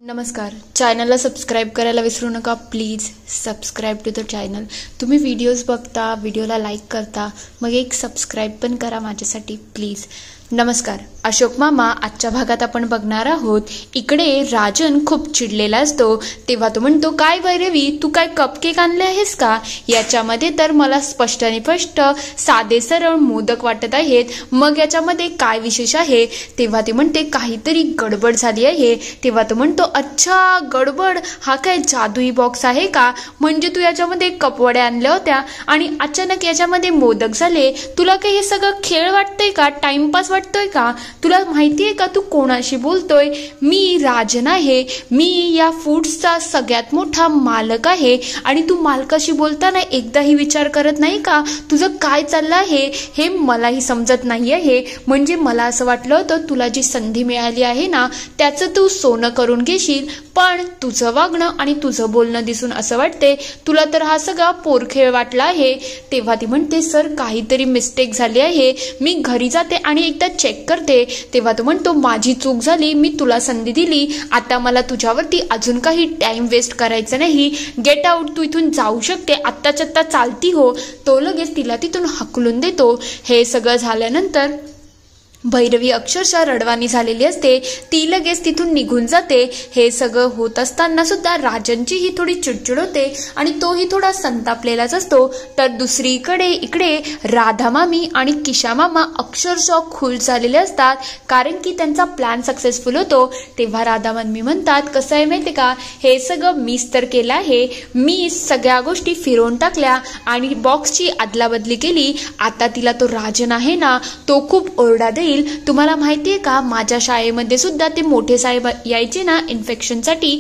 नमस्कार. चॅनलला सबस्क्राईब करायला विसरू नका please. Subscribe to the channel. तुम्ही व्हिडिओज बघता, व्हिडिओला लाईक करता, मग एक सबस्क्राईब पण करा माझ्यासाठी प्लीज. नमस्कार. अशोक मामा आजच्या भागात आपण बघणार आहोत. इकडे राजन खूप चिडलेला असतो तेव्हा तो म्हणतो, काय भैरवी, तू काय कपकेक आणले आहेस का? याच्यामध्ये तर मला स्पष्ट आणि स्पष्ट साधे सरळ मोदक वाटत आहेत, मग याच्यामध्ये काय विशेष आहे? तेव्हा ती म्हणते, काहीतरी गडबड झाली आहे. तेव्हा तो म्हणतो, अच्छा गडबड, हा काय जादुई बॉक्स आहे का? म्हणजे तू याच्यामध्ये कपवड्या आणल्या होत्या आणि अचानक याच्यामध्ये मोदक झाले. तुला काही हे सगळं खेळ वाटतंय का? टाइमपास वाटतोय का? तुला माहितीये का तू कोणाशी बोलतोय? मी राजन आहे. मी या फूड्सचा सगळ्यात मोठा मालक आहे आणि तू मालकाशी बोलताना एकदाही विचार करत नाही का तुझं काय चाललं आहे? हे मलाही समजत नाही आहे. म्हणजे मला असं वाटलं होतं तुला जी संधी मिळाली आहे ना त्याचं तू सोनं करून घेशील, पण तुझं वागणं आणि तुझं बोलणं दिसून असं वाटते तुला तर हा सगळा पोरखेळ वाटला आहे. तेव्हा ती म्हणते, सर काहीतरी मिस्टेक झाली आहे, मी घरी जाते आणि एकदा चेक करते. तेव्हा तो म्हणतो, माझी चूक झाली, मी तुला संधी दिली, आता मला तुझ्यावरती अजून काही टाइम वेस्ट करायचं नाही. गेट आउट, तू इथून जाऊ शकते, आत्ताच्या आत्ता चालती हो. तो लगेच तिला तिथून हकलून देतो. हे सगळं झाल्यानंतर भैरवी अक्षरशः रडवानी झालेली असते. ती लगेच तिथून निघून जाते. हे सगळं होत असताना सुद्धा राजनची ही थोडी चिडचिड होते आणि तोही थोडा संतापलेलाच असतो. तर दुसरीकडे इकडे राधा मामी आणि किशा मामा अक्षरशः खुश झालेले असतात, कारण की त्यांचा प्लॅन सक्सेसफुल होतो. तेव्हा राधा मामी म्हणतात, कसं आहे माहिती का, हे सगळं मीच तर केलं आहे, मी सगळ्या गोष्टी फिरवून टाकल्या आणि बॉक्सची अदलाबदली केली. आता तिला तो राजन आहे ना तो खूप ओरडा देईल. तुम्हाला माहितीये का, माझ्या शाळेमध्ये सुद्धा ते मोठे साहेब यायचे ना इन्स्पेक्शनसाठी,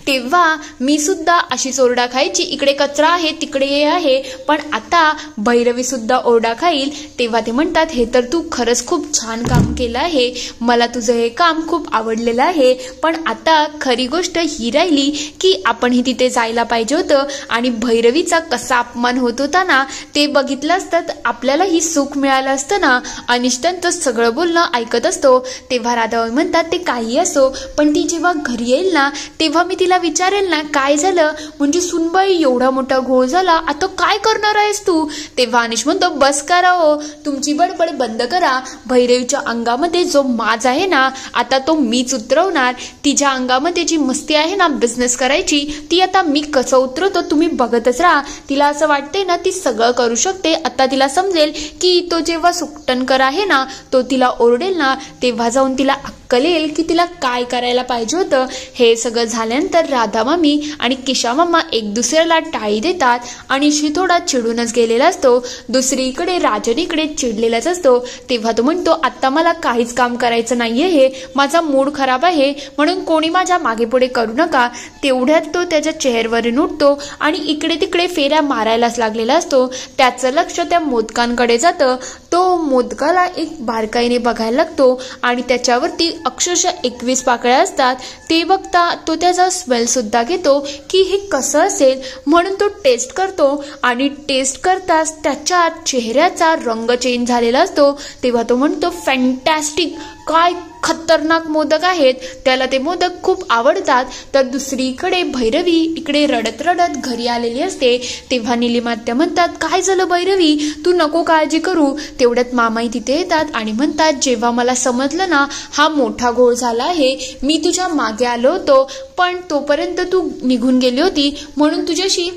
तेव्हा मी सुद्धा अशीच ओरडा खायची, इकडे कचरा आहे तिकडे हे आहे, पण आता भैरवी सुद्धा ओरडा खाईल. तेव्हा ते म्हणतात, हे तर तू खरंच खूप छान काम केलं आहे, मला तुझं हे काम खूप आवडलेलं आहे, पण आता खरी गोष्ट ही राहिली की आपणही तिथे जायला पाहिजे होतं आणि भैरवीचा कसा अपमान होत होता ना ते बघितलं असतं, आपल्यालाही सुख मिळालं असतं ना. अनिष्टांचं सगळं बोलणं ऐकत असतो. तेव्हा राधाबाई म्हणतात, ते काही असो, पण ती जेव्हा घरी येईल ना तेव्हा मी तिला विचारेल ना काय झालं, म्हणजे सुनबाई एवढा मोठा घोळ झाला, आता काय करणार आहेस तू? तेव्हा अनिश म्हणतो, बस करा हो, तुमची बडबड बंद करा. भैरवीच्या अंगामध्ये जो माज आहे ना आता तो मीच उतरवणार. तिच्या अंगामध्ये जी मस्ती आहे ना बिझनेस करायची, ती आता मी कसं उतरवतो तुम्ही बघतच राहा. तिला असं वाटते ना ती सगळं करू शकते. आता तिला समजेल की तो जेव्हा सुकटणकर आहे ना तो तिला ओरडेल ना तेव्हा जाऊन तिला अक्कल येईल की तिला काय करायला पाहिजे होतं. हे सगळं झाल्यानंतर राधा मामी आणि किशा मामा एक दुसऱ्याला टाळी देतात आणि थोडा चिडूनच गेलेला असतो. दुसरीकडे राजन इकडे चिडलेलाच असतो. तेव्हा तो म्हणतो, आता मला काहीच काम करायचं नाहीये, हे माझा मूड खराब आहे, म्हणून कोणी माझ्या मागे पुढे करू नका. तेवढ्यात तो त्याच्या चेअरवरून उठतो आणि इकडे तिकडे फेऱ्या मारायलाच लागलेला असतो. त्याचं लक्ष त्या मोदकांकडे जातं. तो मोदकाला एक बारकाईने बघायला लागतो आणि त्याच्यावरती अक्षरशः 21 पाकळ्या असतात. ते बघता तो त्याचा स्मेल सुद्धा घेतो की हे कसं असेल, म्हणून तो टेस्ट करतो आणि टेस्ट करताच त्याच्या चेहऱ्याचा रंग चेंज झालेला असतो. तेव्हा तो म्हणतो, फॅन्टॅस्टिक, काय खतरनाक मोदक आहेत. त्याला ते मोदक खूप आवडतात. तर दुसरीकडे भैरवी इकडे रडत रडत घरी आलेली असते. तेव्हा नीलिमात्या म्हणतात, काय झालं भैरवी, तू नको काळजी करू. तेवढ्यात मामाही तिथे येतात आणि म्हणतात, जेव्हा मला समजलं ना हा मोठा घोळ झाला आहे, मी तुझ्या मागे आलो होतो, पण तोपर्यंत तू निघून गेली होती, म्हणून तुझ्याशी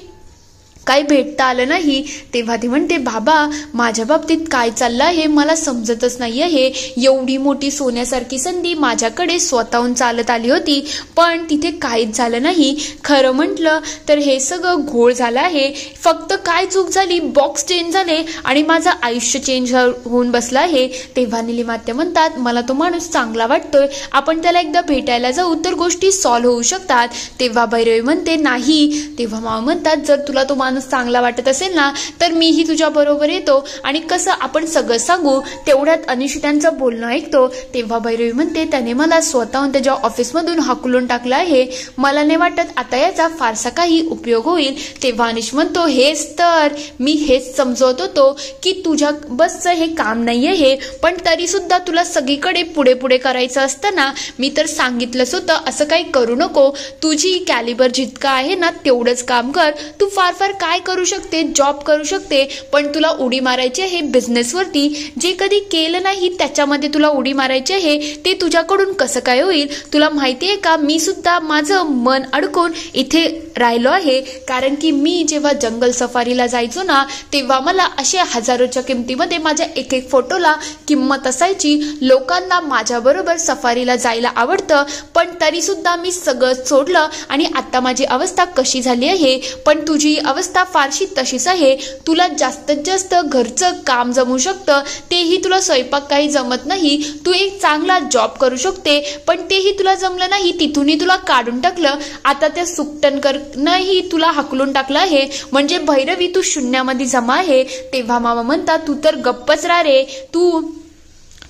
काही भेटता आलं नाही. तेव्हा ती म्हणते, बाबा माझ्या बाबतीत काय चाललं आहे मला समजतच नाही आहे. एवढी मोठी सोन्यासारखी संधी माझ्याकडे स्वतःहून चालत आली होती, पण तिथे काहीच झालं नाही. खरं म्हटलं तर हे सगळं घोळ झालं आहे. फक्त काय चूक झाली, बॉक्स चेंज झाले आणि माझं आयुष्य चेंज होऊन बसलं आहे. तेव्हा नीलिमात्या म्हणतात, मला तो माणूस चांगला वाटतोय, आपण त्याला एकदा भेटायला जाऊ तर गोष्टी सॉल्व्ह होऊ शकतात. तेव्हा भैरवी म्हणते, नाही. तेव्हा मामा म्हणतात, जर तुला तो माणूस माणूस चांगला वाटत असेल ना तर मीही तुझ्या बरोबर येतो आणि कसं आपण सगळं सांगू. तेवढ्यात अनिश त्यांचं बोलणं ऐकतो. तेव्हा भैरवी म्हणते त्याने मला स्वतःहून त्याच्या ऑफिसमधून हाकलून टाकलं आहे, मला नाही वाटत आता याचा फारसा काही उपयोग होईल. तेव्हा अनिश म्हणतो हेच तर मी हेच समजवत होतो की तुझ्या बसचं हे काम नाहीये हे, पण तरी सुद्धा तुला सगळीकडे पुढे पुढे करायचं असतं ना. मी तर सांगितलंच होतं असं काही करू नको, तुझी कॅलिबर जितका आहे ना तेवढंच काम कर. तू फार फार काय करू शकते, जॉब करू शकते, पण तुला उडी मारायची आहे बिझनेसवरती. जे कधी केलं नाही त्याच्यामध्ये तुला उडी मारायची आहे, ते तुझ्याकडून कसं काय होईल. तुला माहिती आहे का मी सुद्धा माझं मन अडकून इथे राहिलो आहे, कारण की मी जेव्हा जंगल सफारीला जायचो ना तेव्हा मला अशा हजारोच्या किमतीमध्ये माझ्या एक एक फोटोला किंमत असायची. लोकांना माझ्याबरोबर सफारीला जायला आवडतं, पण तरी सुद्धा मी सगळं सोडलं आणि आता माझी अवस्था कशी झाली आहे. पण तुझी अवस्था फारशी तशीच आहे. तुला जास्तीत जास्त घरचं काम जमू शकतं, तेही तुला स्वयंपाक काही जमत नाही. तू एक चांगला जॉब करू शकते, पण तेही तुला जमलं नाही, तिथूनही तुला काढून टाकलं. आता त्या सुकटणकरनंही तुला हाकलून टाकलं आहे, म्हणजे भैरवी तू शून्यामध्ये जमा आहे. तेव्हा मामा म्हणतात तू तर गप्पच रा रे, तू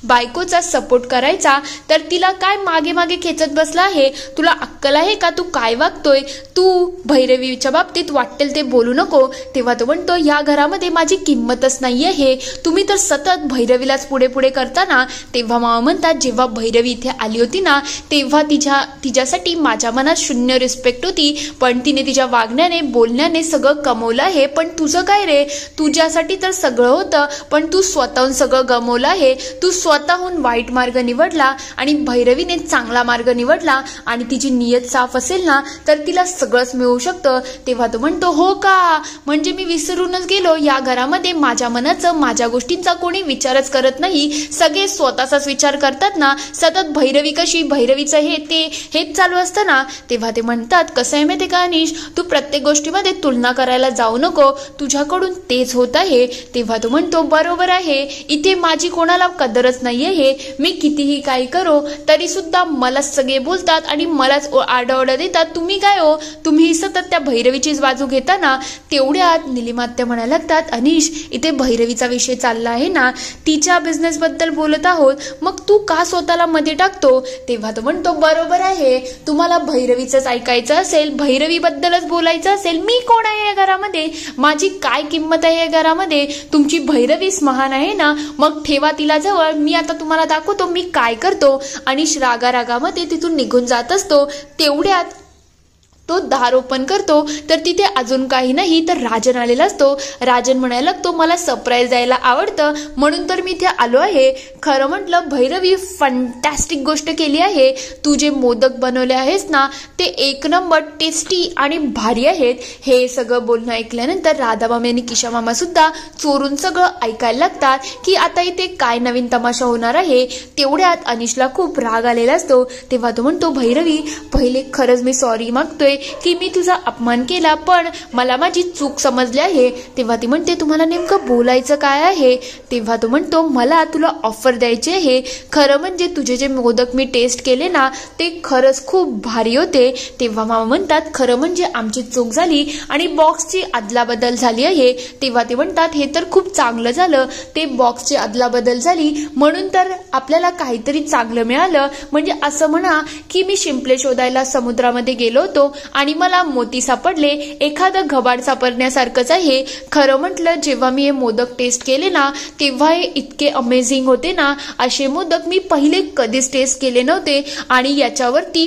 बायकोचा सपोर्ट करायचा तर तिला काय मागे मागे खेचत बसला आहे. तुला अक्कल आहे का, तू काय वागतोय. तू भैरवीच्या बाबतीत वाटेल ते बोलू नको. तेव्हा तो म्हणतो या घरामध्ये माझी किंमतच नाही आहे, तुम्ही तर सतत भैरवीलाच पुढे पुढे करता ना. तेव्हा मामा म्हणतात जेव्हा भैरवी इथे आली होती ना तेव्हा तिच्यासाठी माझ्या मनात शून्य रिस्पेक्ट होती, पण तिने तिच्या वागण्याने बोलण्याने सगळं कमवलं आहे. पण तुझं काय रे, तुझ्यासाठी तर सगळं होतं, पण तू स्वतःहून सगळं गमवलं आहे. तू स्वतःहून वाईट मार्ग निवडला आणि भैरवीने चांगला मार्ग निवडला, आणि तिची नियत साफ असेल ना तर तिला सगळंच मिळू शकतं. तेव्हा तो म्हणतो हो का, म्हणजे मी विसरूनच गेलो, या घरामध्ये माझ्या मनाचं माझ्या गोष्टींचा कोणी विचारच करत नाही, सगळे स्वतःचाच विचार करतात ना. सतत भैरवी कशी, भैरवीचं हेच चालू असतं ना. तेव्हा ते म्हणतात कसं आहे माहिती का अनिश, तू प्रत्येक गोष्टीमध्ये तुलना करायला जाऊ नको, तुझ्याकडून तेच होत आहे. तेव्हा तो म्हणतो बरोबर आहे, इथे माझी कोणाला कदरच नाहीये हे, मी कितीही काही करो तरी सुद्धा मलाच सगळे बोलतात आणि मलाच आरडाओरडा देतात. तुम्ही काय हो, तुम्ही सतत त्या भैरवीचीच बाजू घेता ना. तेवढ्यात निलिमात्या म्हणायला लागतात अनिश इथे भैरवीचा विषय चालला आहे ना, तिच्या बिझनेस बद्दल बोलत आहोत, मग तू का स्वतःला मध्ये टाकतो. तेव्हा तो म्हणतो बरोबर आहे, तुम्हाला भैरवीचंच ऐकायचं असेल, भैरवी बद्दलच बोलायचं असेल, मी कोण आहे या घरामध्ये, माझी काय किंमत आहे या घरामध्ये. तुमची भैरवीच महान आहे ना, मग ठेवा तिला जवळ, मी आता तुम्हाला दाखवतो मी काय करतो. आणि रागारागामध्ये तिथून निघून जात असतो. तेवढ्यात तो दार ओपन करतो तर तिथे अजून काही नाही तर राजन आलेला असतो. राजन म्हणायला लागतो मला सरप्राईज द्यायला आवडतं म्हणून तर मी इथे आलो आहे. खरं म्हटलं भैरवी फंटॅस्टिक गोष्ट केली आहे. तू जे मोदक बनवले आहेस ना ते एक नंबर टेस्टी आणि भारी आहेत. हे सगळं बोलणं ऐकल्यानंतर राधामामी आणि किशामामा सुद्धा चोरून सगळं ऐकायला लागतात की आता इथे काय नवीन तमाशा होणार आहे. तेवढ्यात अनिशला खूप राग आलेला असतो. तेव्हा तो म्हणतो भैरवी पहिले खरंच मी सॉरी मागतोय की मी तुझा अपमान केला, पण मला माझी चूक समजली आहे. तेव्हा ती म्हणते तुम्हाला नेमकं बोलायचं काय आहे. तेव्हा तो म्हणतो मला तुला ऑफर द्यायची आहे. खरं म्हणजे तुझे जे मोदक मी टेस्ट केले ना ते खरंच खूप भारी होते. तेव्हा मामा म्हणतात खरं म्हणजे आमची चूक झाली आणि बॉक्सची अदलाबदल झाली आहे. तेव्हा ते म्हणतात हे तर खूप चांगलं झालं, ते बॉक्सची अदलाबदल झाली म्हणून तर आपल्याला काहीतरी चांगलं मिळालं. म्हणजे असं म्हणा की मी शिंपले शोधायला समुद्रामध्ये गेलो होतो आणि मला मोती सापडले, एखादं घबाड सापडण्यासारखंच आहे. खरं म्हटलं जेव्हा मी हे मोदक टेस्ट केले ना तेव्हा हे इतके अमेझिंग होते ना, असे मोदक मी पहिले कधीच टेस्ट केले नव्हते आणि याच्यावरती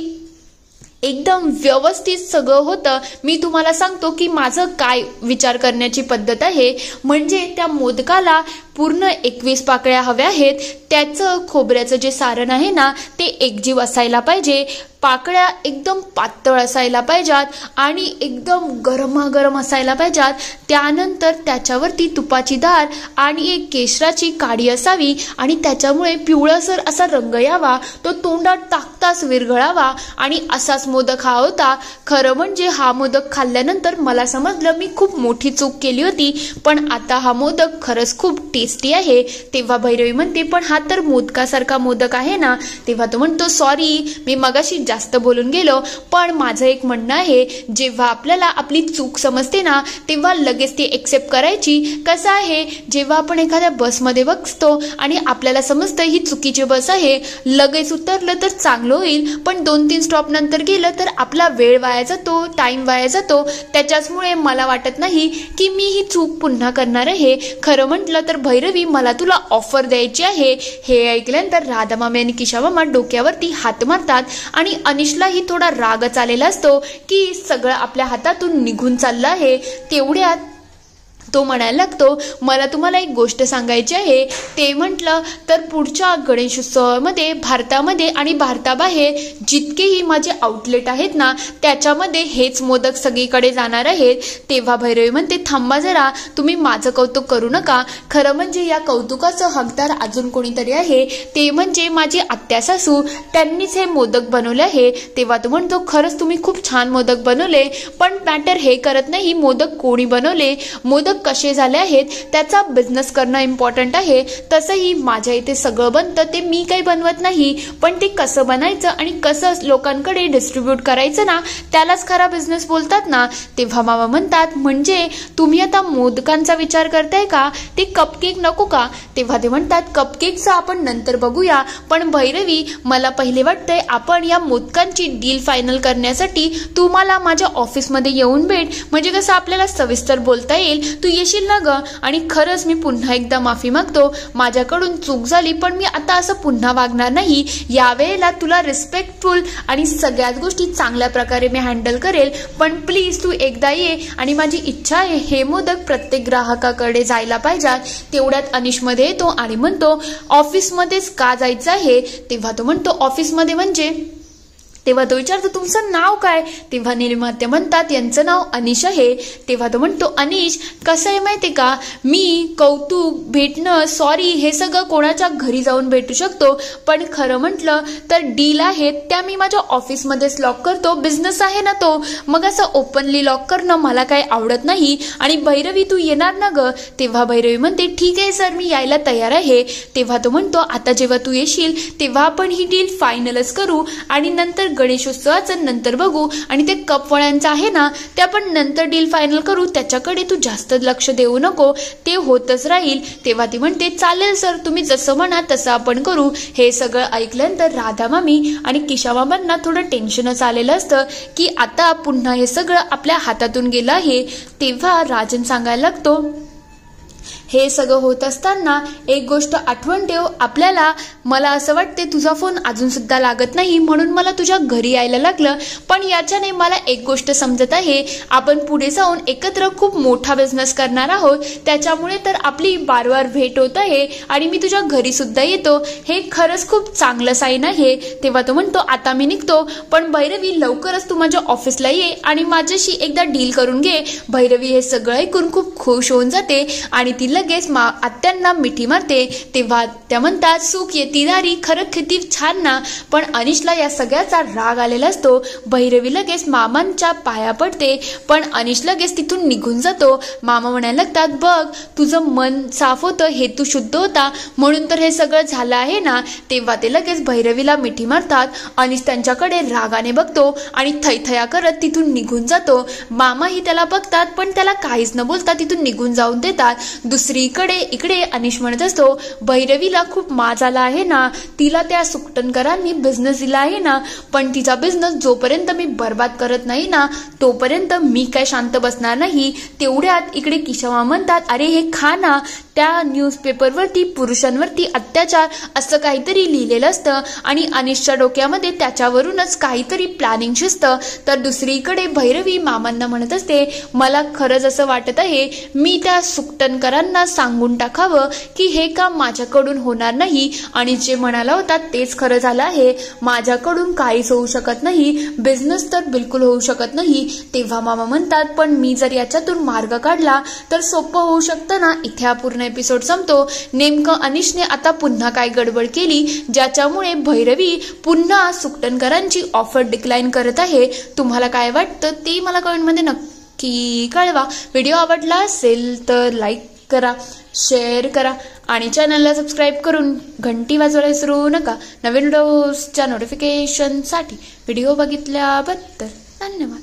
एकदम व्यवस्थित सगळं होतं. मी तुम्हाला सांगतो की माझं काय विचार करण्याची पद्धत आहे. म्हणजे त्या मोदकाला पूर्ण 21 पाकळ्या हव्या आहेत. त्याचं खोबऱ्याचं जे सारण आहे ना ते एकजीव असायला पाहिजे. पाकळ्या एकदम पातळ असायला पाहिजेत आणि एकदम गरमागरम असायला पाहिजेत. त्यानंतर त्याच्यावरती तुपाची धार आणि एक केशराची काडी असावी आणि त्याच्यामुळे पिवळसर असा रंग यावा, तो तोंडात टाकताच विरघळावा आणि असाच मोदक हा होता. खरं म्हणजे हा मोदक खाल्ल्यानंतर मला समजलं मी खूप मोठी चूक केली होती, पण आता हा मोदक खरंच खूप टेस्टी आहे. तेव्हा भैरवी म्हणते पण हा तर मोदकासारखा मोदक आहे ना. तेव्हा तो म्हणतो सॉरी, मी मगाशी जास्त बोलून गेलो, पण माझं एक म्हणणं आहे, जेव्हा आपल्याला आपली चूक समजते ना तेव्हा लगेच ती एक्सेप्ट करायची. कसं आहे, जेव्हा आपण एखाद्या बसमध्ये बसतो आणि आपल्याला समजतं ही चुकीची बस आहे, लगेच उतरलं तर चांगलं होईल, पण 2-3 स्टॉप नंतर गेलं तर आपला वेळ वाया जातो, टाइम वाया जातो. त्याच्याचमुळे मला वाटत नाही की मी ही चूक पुन्हा करणार आहे. खरं म्हटलं तर भैरवी, मला तुला ऑफर द्यायची आहे. हे ऐकल्यानंतर राधामामी आणि किशामामा डोक्यावरती हात मारतात आणि अनिशलाही थोडा रागच आलेला असतो की सगळं आपल्या हातातून निघून चाललं आहे. तेवढ्यात तो म्हणायला लागतो, मला तुम्हाला एक गोष्ट सांगायची आहे. ते म्हटलं तर पुढच्या गणेशोत्सवामध्ये भारतामध्ये आणि भारताबाहेर जितकेही माझे आउटलेट आहेत ना त्याच्यामध्ये हेच मोदक सगळीकडे जाणार आहेत. तेव्हा भैरवी म्हणते थांबा जरा, तुम्ही माझं कौतुक करू नका. खरं म्हणजे या कौतुकाचं हकदार अजून कोणीतरी आहे, ते म्हणजे माझी आत्या सासू. त्यांनीच हे मोदक बनवले आहे. तेव्हा तो म्हणतो खरंच तुम्ही खूप छान मोदक बनवले, पण मॅटर हे करत नाही मोदक कोणी बनवले, मोदक कसे झाले आहेत त्याचा बिझनेस करणं इम्पॉर्टंट आहे. तसंही माझ्या इथे सगळं बनतं, ते मी काही बनवत नाही, पण ते कसं बनायचं आणि कसं लोकांकडे डिस्ट्रीब्यूट करायचं ना त्यालाच खरा बिझनेस बोलतात ना. तेव्हा मामा म्हणतात म्हणजे तुम्ही आता मोदकांचा विचार करताय का, ते कपकेक नको का. तेव्हा ते म्हणतात कपकेकचं आपण नंतर बघूया, पण भैरवी मला पहिले वाटतंय आपण या मोदकांची डील फायनल करण्यासाठी तू मला माझ्या ऑफिसमध्ये येऊन भेट, म्हणजे कसं आपल्याला सविस्तर बोलता येईल. तू येशील ना ग. आणि खरंच मी पुन्हा एकदा माफी मागतो, माझ्याकडून चूक झाली, पण मी आता असं पुन्हा वागणार नाही. यावेळेला तुला रिस्पेक्टफुल आणि सगळ्याच गोष्टी चांगल्या प्रकारे मी हँडल करेल, पण प्लीज तू एकदा ये. आणि माझी इच्छा आहे हे मोदक प्रत्येक ग्राहकाकडे जायला पाहिजे. तेवढ्यात अनिशमध्ये येतो आणि म्हणतो ऑफिसमध्येच का जायचं आहे. तेव्हा तो म्हणतो ऑफिसमध्ये म्हणजे. तेव्हा तो विचारतो तुमचं नाव काय. तेव्हा नीलिमात्या म्हणतात यांचं नाव अनिश आहे. तेव्हा तो म्हणतो अनिश कसं आहे माहिती का, मी कौतुक भेटणं सॉरी हे सगळं कोणाच्या घरी जाऊन भेटू शकतो, पण खरं म्हटलं तर डील आहेत त्या मी माझ्या ऑफिसमध्येच लॉक करतो. बिझनेस आहे ना तो, मग असं ओपनली लॉक करणं मला काही आवडत नाही. आणि भैरवी तू येणार ना ग. तेव्हा भैरवी म्हणते ठीक आहे सर, मी यायला तयार आहे. तेव्हा तो म्हणतो आता जेव्हा तू येशील तेव्हा आपण ही डील फायनलच करू आणि नंतर गणेशोत्सवाचं नंतर बघू. आणि ते कपवळ्यांचं आहे ना ते आपण नंतर डील फायनल करू, त्याच्याकडे तू जास्त लक्ष देऊ नको, ते होतच राहील. तेव्हा ती म्हणते चालेल सर, तुम्ही जसं म्हणा तसं आपण करू. हे सगळं ऐकल्यानंतर राधामामी आणि किशामामांना थोडं टेन्शनच आलेलं असतं की आता पुन्हा हे सगळं आपल्या हातातून गेलं आहे. तेव्हा राजन सांगायला लागतो हे सगळं होत असताना एक गोष्ट आठवण ठेव, आपल्याला मला असं वाटते तुझा फोन अजून सुद्धा लागत नाही म्हणून मला तुझ्या घरी यायला लागलं, पण याच्याने मला एक गोष्ट समजत आहे, आपण पुढे जाऊन एकत्र खूप मोठा बिझनेस करणार आहोत, त्याच्यामुळे तर आपली वारंवार भेट होत आहे आणि मी तुझ्या घरी सुद्धा येतो, हे खरंच खूप चांगलं साईन आहे. तेव्हा तो म्हणतो आता मी निघतो, पण भैरवी लवकरच तू माझ्या ऑफिसला ये आणि माझ्याशी एकदा डील करून घे. भैरवी हे सगळं ऐकून खूप खुश होऊन जाते आणि ती लगेच आत्यांना मिठी मारते. तेव्हा त्या म्हणतात सुख येती दारी, खरं किती छान ना. पण अनिशला या सगळ्याचा राग आलेला असतो. भैरवी लगेच मामांच्या पाया पडते, पण अनिश लगेच तिथून निघून जातो. मामा म्हणायला लागतात बघ तुझं मन साफ होतं, हेतू शुद्ध होता म्हणून तर हे सगळं झालं आहे ना. तेव्हा ते लगेच भैरवीला मिठी मारतात. अनिश त्यांच्याकडे रागाने बघतो आणि थैथया करत तिथून निघून जातो. मामाही त्याला बघतात पण त्याला काहीच न बोलता तिथून निघून जाऊन देतात. दुसरीकडे इकडे अनिश म्हणत असतो भैरवीला खूप माज आला आहे ना, तिला त्या सुकटनकरांनी बिझनेस दिला आहे ना, पण तिचा बिझनेस जोपर्यंत मी बर्बाद करत नाही ना तोपर्यंत मी काय शांत बसणार नाही. तेवढ्यात इकडे किशवा म्हणतात अरे हे खा ना. त्या न्यूजपेपरवरती पुरुषांवरती अत्याचार असं काहीतरी लिहिलेलं असतं आणि अनिशच्या डोक्यामध्ये त्याच्यावरूनच काहीतरी प्लॅनिंग शिजतं. तर दुसरीकडे भैरवी मामांना म्हणत असते मला खरंच असं वाटत आहे मी त्या सुकटनकरांना सांगून टाकावं की हे काम माझ्याकडून होणार नाही आणि जे म्हणाला होता तेच खरं झालं आहे, माझ्याकडून काहीच होऊ शकत नाही, बिझनेस तर बिलकुल होऊ शकत नाही. तेव्हा मामा म्हणतात पण मी जर याच्यातून मार्ग काढला तर सोपं होऊ शकतं ना. इथे हा पूर्ण एपिसोड संपतो. नेमकं अनिशने आता पुन्हा काय गडबड केली ज्याच्यामुळे भैरवी पुन्हा सुकटनकरांची ऑफर डिक्लाइन करत आहे. तुम्हाला काय वाटतं ते मला कमेंटमध्ये नक्की कळवा. व्हिडिओ आवडला असेल तर लाईक करा, शेअर करा आणि चॅनलला सबस्क्राईब करून घंटी वाजवायला विसरू नका. नवीन व्हिडिओजच्या नोटिफिकेशनसाठी. व्हिडिओ बघितल्याबद्दल धन्यवाद.